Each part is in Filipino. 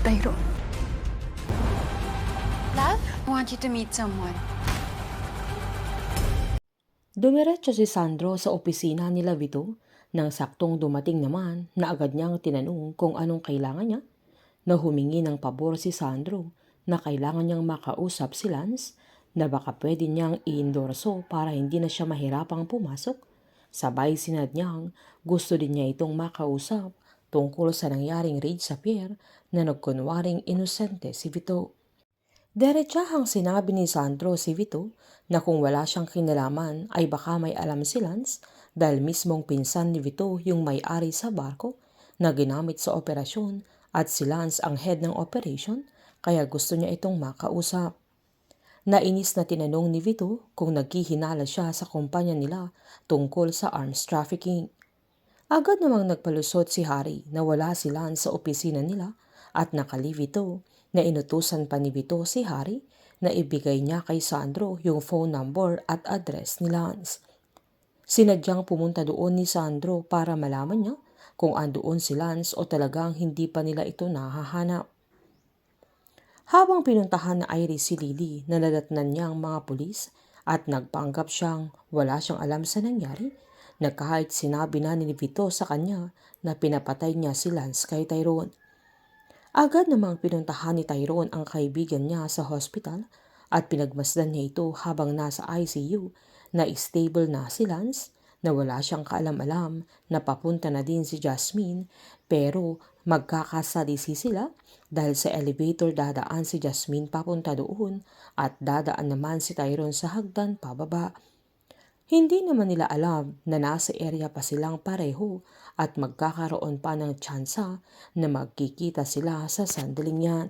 Tyrone. Love, I want you to meet someone. Dumiretso si Sandro sa opisina nila Vito nang saktong dumating naman na agad niyang tinanong kung anong kailangan niya na humingi ng pabor si Sandro na kailangan niyang makausap si Lance na baka pwede niyang i-endorso para hindi na siya mahirapang pumasok. Sabay sinad niyang gusto din niya itong makausap tungkol sa nangyaring raid sa pier na nagkunwaring inosente si Vito. Diretsahang sinabi ni Sandro si Vito na kung wala siyang kinalaman ay baka may alam si Lance dahil mismong pinsan ni Vito yung may-ari sa barko na ginamit sa operasyon at si Lance ang head ng operation kaya gusto niya itong makausap. Nainis na tinanong ni Vito kung naghihinala siya sa kumpanya nila tungkol sa arms trafficking. Agad namang nagpalusot si Harry na wala si Lance sa opisina nila at nakalive ito na inutusan pa ni Vito si Harry na ibigay niya kay Sandro yung phone number at address ni Lance. Sinadyang pumunta doon ni Sandro para malaman niya kung andoon si Lance o talagang hindi pa nila ito nahahanap. Habang pinuntahan na Iris si Lily, naladatnan niyang mga pulis at nagpanggap siyang wala siyang alam sa nangyari na kahit sinabi na ni Vito sa kanya na pinapatay niya si Lance kay Tyrone. Agad namang pinuntahan ni Tyrone ang kaibigan niya sa hospital at pinagmasdan niya ito habang nasa ICU na stable na si Lance na wala siyang kaalam-alam na papunta na din si Jasmine pero magkakasalisi sila dahil sa elevator dadaan si Jasmine papunta doon at dadaan naman si Tyrone sa hagdan pababa. Hindi naman nila alam na nasa area pa silang pareho at magkakaroon pa ng tsansa na magkikita sila sa sandaling yan.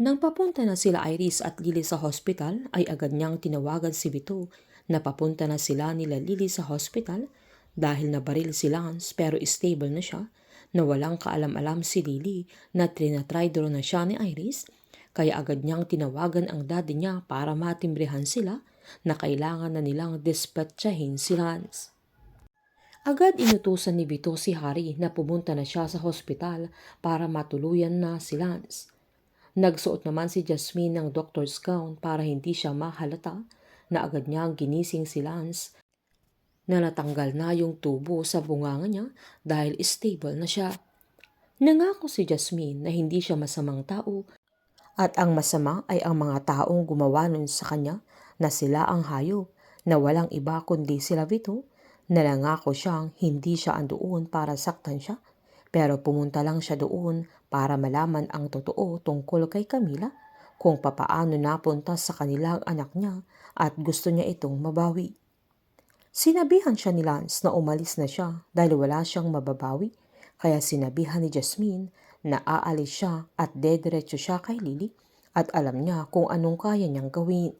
Nang papunta na sila Iris at Lily sa hospital ay agad niyang tinawagan si Vito na papunta na sila nila Lily sa hospital dahil nabaril si Lance pero stable na siya na walang kaalam-alam si Lily na trinatry draw na siya ni Iris kaya agad niyang tinawagan ang daddy niya para matimbrehan sila na kailangan na nilang dispatchahin si Lance. Agad inutusan ni Vito si Harry na pumunta na siya sa hospital para matuluyan na si Lance. Nagsuot naman si Jasmine ng doctor's gown para hindi siya mahalata na agad niyang ginising si Lance na natanggal na yung tubo sa bunganga niya dahil stable na siya. Nangako si Jasmine na hindi siya masamang tao at ang masama ay ang mga taong gumawa nun sa kanya na sila ang hayop na walang iba kundi sila Vito. Nangako siyang hindi siya andoon para saktan siya pero pumunta lang siya doon para malaman ang totoo tungkol kay Camila kung papaano napunta sa kanilang anak niya at gusto niya itong mabawi. Sinabihan siya ni Lance na umalis na siya dahil wala siyang mababawi kaya sinabihan ni Jasmine na aalis siya at dediretso siya kay Lily at alam niya kung anong kaya niyang gawin.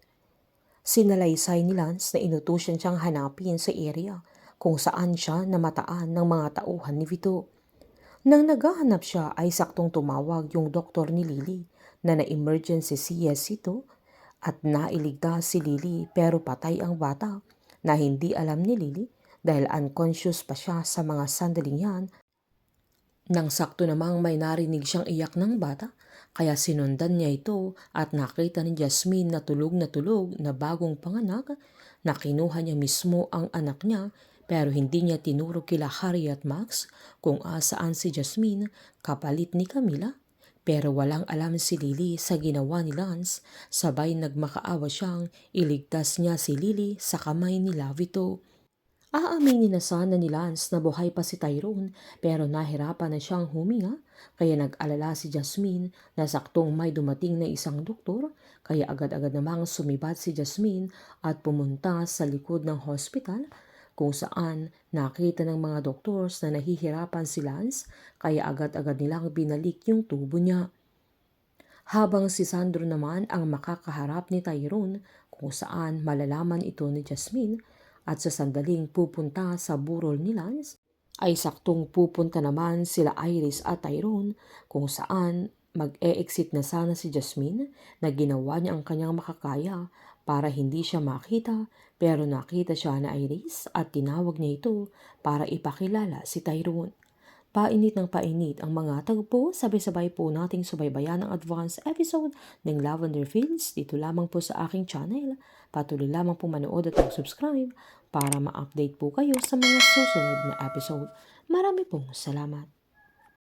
Sinalaysay ni Lance na inutusan siyang hanapin sa area kung saan siya namataan ng mga tauhan ni Vito. Nang naghahanap siya ay saktong tumawag yung doktor ni Lily na na-emergency CS ito at nailigtas si Lily pero patay ang bata na hindi alam ni Lily dahil unconscious pa siya sa mga sandaling yan. Nang sakto namang may narinig siyang iyak ng bata kaya sinundan niya ito at nakita ni Jasmine na tulog na bagong panganak na kinuha niya mismo ang anak niya pero hindi niya tinuro kila Harry at Max kung saan si Jasmine kapalit ni Camila. Pero walang alam si Lily sa ginawa ni Lance, sabay nagmakaawa siyang iligtas niya si Lily sa kamay ni Vito. Aaminin na sana ni Lance na buhay pa si Tyrone pero nahirapan na siyang huminga kaya nag-alala si Jasmine na saktong may dumating na isang doktor kaya agad-agad namang sumibat si Jasmine at pumunta sa likod ng hospital kung saan nakita ng mga doktors na nahihirapan si Lance kaya agad-agad nilang binalik yung tubo niya. Habang si Sandro naman ang makakaharap ni Tyrone kung saan malalaman ito ni Jasmine at sa sandaling pupunta sa burol ni Lance ay saktong pupunta naman sila Iris at Tyrone kung saan mag-e-exit na sana si Jasmine na ginawa niya ang kanyang makakaya para hindi siya makita pero nakita siya na Iris at tinawag niya ito para ipakilala si Tyrone. Painit ng painit ang mga tagpo, sabay-sabay po nating subaybayan ang advance episode ng Lavender Fields dito lamang po sa aking channel. Patuloy lamang po manood at mag-subscribe para ma-update po kayo sa mga susunod na episode. Marami pong salamat.